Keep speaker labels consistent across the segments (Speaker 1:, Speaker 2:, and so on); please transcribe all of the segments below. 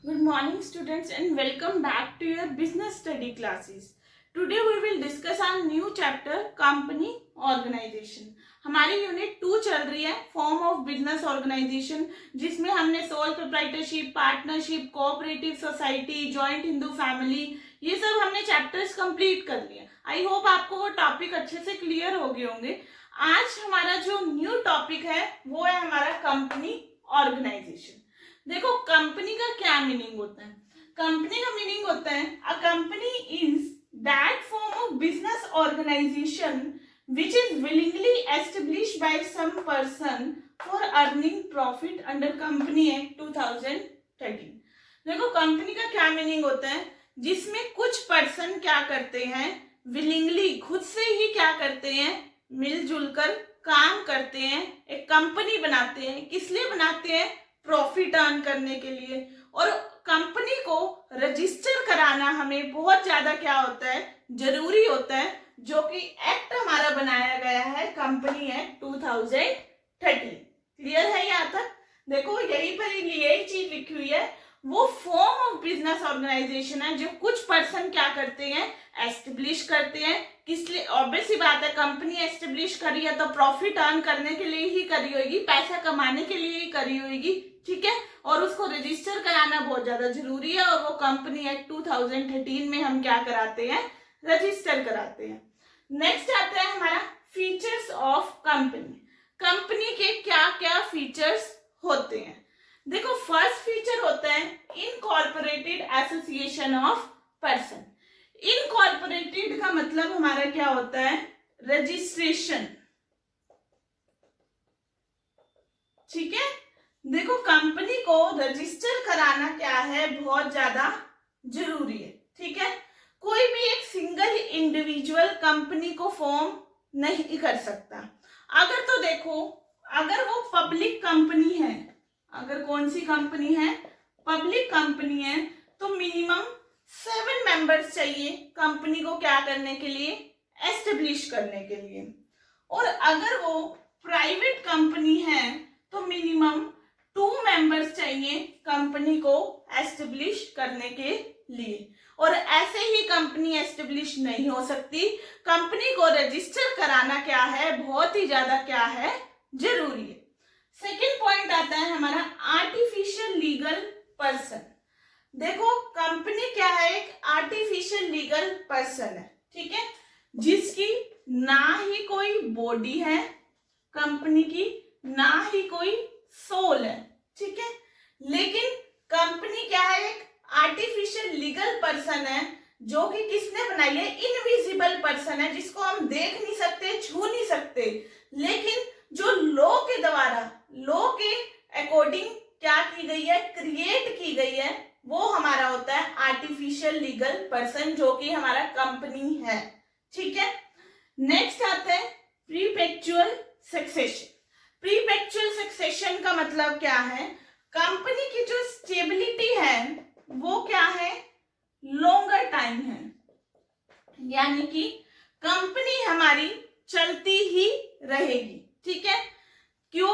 Speaker 1: Good morning students and welcome back to your business study classes. Today we will discuss our new chapter company organization. हमारी unit 2 चल रही है form of business organisation, जिसमें हमने sole proprietorship, partnership, cooperative society, joint Hindu family, ये सब हमने chapters complete कर लिए. आई होप आपको वो टॉपिक अच्छे से क्लियर हो गए होंगे. आज हमारा जो न्यू टॉपिक है वो है हमारा कंपनी ऑर्गेनाइजेशन. देखो कंपनी का क्या मीनिंग होता है. कंपनी का मीनिंग होता है a company is that form of business organisation which is willingly established by some person for earning profit under company act 2013. देखो कंपनी का क्या मीनिंग होता है, जिसमें कुछ पर्सन क्या करते हैं, विलिंगली खुद से ही क्या करते हैं, मिलजुल कर काम करते हैं, एक कंपनी बनाते हैं. किस लिए बनाते हैं? प्रॉफिट अर्न करने के लिए. और कंपनी को रजिस्टर कराना हमें बहुत ज्यादा क्या होता है, जरूरी होता है, जो कि एक्ट हमारा बनाया गया है कंपनी एक्ट 2013. क्लियर है यहाँ तक? देखो यही पर यही चीज लिखी हुई है, वो फॉर्म ऑफ बिजनेस ऑर्गेनाइजेशन है जो कुछ पर्सन क्या करते हैं, एस्टेब्लिश करते हैं. किस लिए? ऑब्वियस सी बात है, कंपनी एस्टेब्लिश करी है तो प्रॉफिट अर्न करने के लिए ही करी होगी, पैसा कमाने के लिए ही करी होगी. ठीक है, और उसको रजिस्टर कराना बहुत ज्यादा जरूरी है, और वो कंपनी एक्ट 2013 में हम क्या कराते हैं, रजिस्टर कराते हैं. नेक्स्ट आता है हमारा फीचर्स ऑफ कंपनी. कंपनी के क्या क्या फीचर्स होते हैं. देखो फर्स्ट फीचर होता है incorporated association of person. Incorporated का मतलब हमारा क्या होता है, रजिस्ट्रेशन. ठीक है, देखो कंपनी को रजिस्टर कराना क्या है, बहुत ज्यादा जरूरी है. ठीक है, कोई भी एक सिंगल इंडिविजुअल कंपनी को फॉर्म नहीं कर सकता. अगर तो देखो, अगर वो पब्लिक कंपनी है, अगर कौन सी कंपनी है, पब्लिक कंपनी है, तो मिनिमम 7 मेंबर्स चाहिए कंपनी को क्या करने के लिए, एस्टेब्लिश करने के लिए. और अगर वो प्राइवेट कंपनी है तो मिनिमम 2 मेंबर्स चाहिए कंपनी को एस्टेब्लिश करने के लिए. और ऐसे ही कंपनी एस्टेब्लिश नहीं हो सकती. कंपनी को रजिस्टर कराना क्या है, बहुत ही ज्यादा क्या है, जरूरी है. सेकेंड पॉइंट आता है हमारा आर्टिफिशियल लीगल पर्सन. देखो कंपनी क्या है, एक आर्टिफिशियल लीगल पर्सन है. ठीक है, जिसकी ना ही कोई बॉडी है कंपनी की, ना ही कोई सोल है. ठीक है, लेकिन कंपनी क्या है, एक आर्टिफिशियल लीगल पर्सन है, जो कि किसने बनाई है, इनविजिबल पर्सन है, जिसको हम देख नहीं सकते, छू नहीं सकते, लेकिन जो लॉ के द्वारा, लॉ के अकॉर्डिंग क्या की गई है, क्रिएट की गई है, वो हमारा होता है आर्टिफिशियल लीगल पर्सन, जो कि हमारा कंपनी है. ठीक है, नेक्स्ट आता है प्रीपेक्चुअल सक्सेशन. प्रीपेक्चुअल सक्सेशन का मतलब क्या है, कंपनी की जो स्टेबिलिटी है वो क्या है, लॉन्गर टाइम है. यानी कि कंपनी हमारी चलती ही रहेगी. ठीक है, क्यों?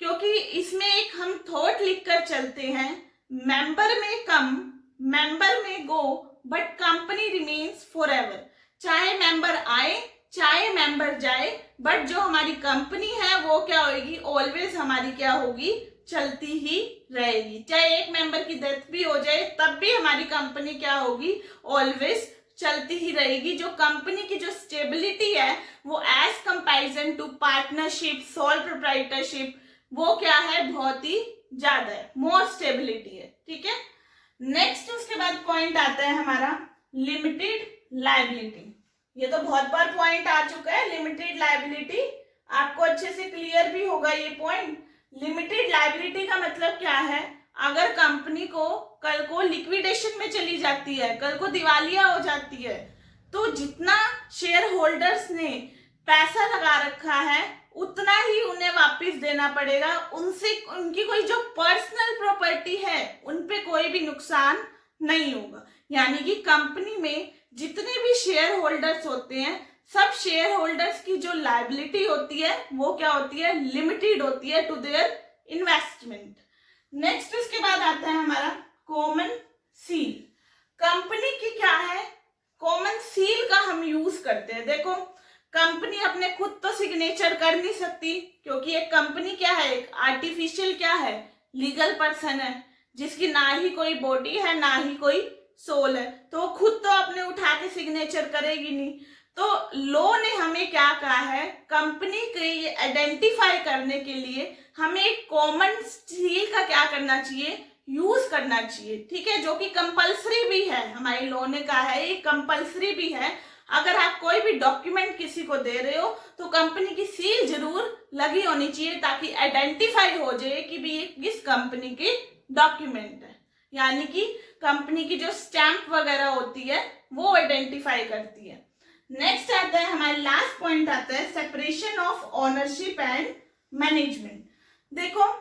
Speaker 1: क्योंकि इसमें एक हम थॉट लिखकर चलते हैं, मेंबर में कम, मेंबर में गो, बट कंपनी रिमेन्स फॉरएवर. चाहे मेंबर आए, चाहे मेंबर जाए, बट जो हमारी कंपनी है वो क्या होगी, ऑलवेज हमारी क्या होगी, चलती ही रहेगी. चाहे एक मेंबर की डेथ भी हो जाए तब भी हमारी कंपनी क्या होगी, ऑलवेज चलती ही रहेगी. जो कंपनी की जो स्टेबिलिटी है वो as comparison to partnership, sole proprietorship, वो क्या है, बहुत ही ज्यादा है, मोर स्टेबिलिटी है. ठीक है, नेक्स्ट उसके बाद पॉइंट आता है हमारा लिमिटेड लायबिलिटी. ये तो बहुत बार पॉइंट आ चुका है, लिमिटेड लायबिलिटी, आपको अच्छे से क्लियर भी होगा ये पॉइंट. लिमिटेड लायबिलिटी का मतलब क्या है, अगर कंपनी को कल को लिक्विडेशन में चली जाती है, कल को दिवालिया हो जाती है, तो जितना शेयर होल्डर्स ने पैसा लगा रखा है उतना ही उन्हें वापस देना पड़ेगा. उनसे उनकी कोई जो पर्सनल प्रॉपर्टी है उन पे कोई भी नुकसान नहीं होगा. यानी कि कंपनी में जितने भी शेयर होल्डर्स होते हैं, सब शेयर होल्डर्स की जो लायबिलिटी होती है वो क्या होती है, लिमिटेड होती है टू देयर इन्वेस्टमेंट. नेक्स्ट उसके बाद आता है हमारा कॉमन सील। कंपनी की क्या है, कॉमन सील का हम यूज करते हैं। देखो कंपनी अपने खुद तो सिग्नेचर कर नहीं सकती, क्योंकि एक कंपनी क्या है, एक आर्टिफिशियल क्या है, लीगल पर्सन है, जिसकी ना ही कोई बॉडी है ना ही कोई सोल है, तो वो खुद तो अपने उठा के सिग्नेचर करेगी नहीं। तो लॉ ने हमें क्या कहा है, कंपनी के आइडेंटिफाई करने के लिए हमें एक कॉमन सील का क्या करना चाहिए, यूज करना चाहिए। ठीक है, जो कि कंपलसरी भी है, हमारे लॉ ने कहा है ये कंपलसरी भी है। अगर आप कोई भी डॉक्यूमेंट किसी को दे रहे हो तो कंपनी की सील जरूर लगी होनी चाहिए, ताकि आइडेंटिफाई हो जाए कि भी ये किस कंपनी की डॉक्यूमेंट है। यानी कि कंपनी की जो स्टैंप वगैरह होती है वो आइडेंटिफाई करती है। नेक्स्ट आता है हमारा लास्ट पॉइंट आता है separation of ownership and management. देखो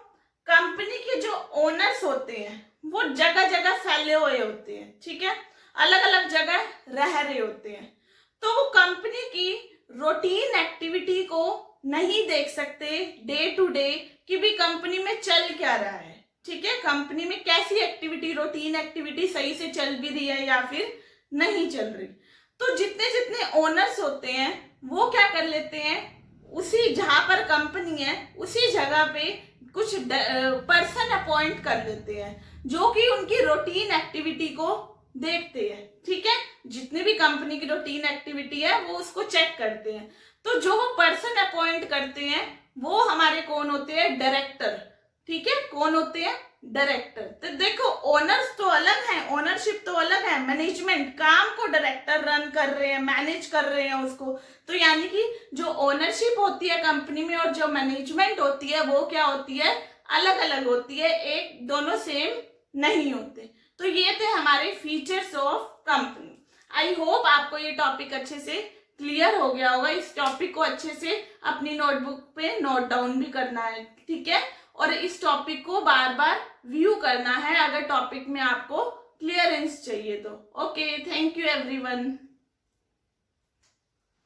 Speaker 1: कंपनी के जो ओनर्स होते हैं वो जगह जगह फैले हुए होते हैं, ठीक है, अलग अलग जगह रह रहे होते हैं, तो वो कंपनी की रूटीन एक्टिविटी को नहीं देख सकते डे टू डे कि भी कंपनी में चल क्या रहा है। ठीक है, कंपनी में कैसी एक्टिविटी, रूटीन एक्टिविटी सही से चल भी रही है या फिर नहीं चल रही। तो जितने जितने ओनर्स होते हैं वो क्या कर लेते हैं, उसी जहां पर कंपनी है उसी जगह पे कुछ पर्सन अपॉइंट कर लेते हैं जो कि उनकी रूटीन एक्टिविटी को देखते हैं। ठीक है, जितनी भी कंपनी की रूटीन एक्टिविटी है वो उसको चेक करते हैं। तो जो वो पर्सन अपॉइंट करते हैं वो हमारे कौन होते हैं, डायरेक्टर। ठीक है, कौन होते हैं, डायरेक्टर। तो देखो ओनर्स तो अलग है, ओनरशिप तो अलग है, मैनेजमेंट काम को डायरेक्टर रन कर रहे हैं, मैनेज कर रहे हैं उसको। तो यानी कि जो ओनरशिप होती है कंपनी में और जो मैनेजमेंट होती है वो क्या होती है, अलग अलग होती है, एक दोनों सेम नहीं होते। तो ये थे हमारे features of company. I hope आपको ये टॉपिक अच्छे से क्लियर हो गया होगा। इस टॉपिक को अच्छे से अपनी नोटबुक पे नोट डाउन भी करना है, ठीक है, और इस टॉपिक को बार बार व्यू करना है अगर टॉपिक में आपको क्लियरेंस चाहिए तो। Okay, thank you everyone.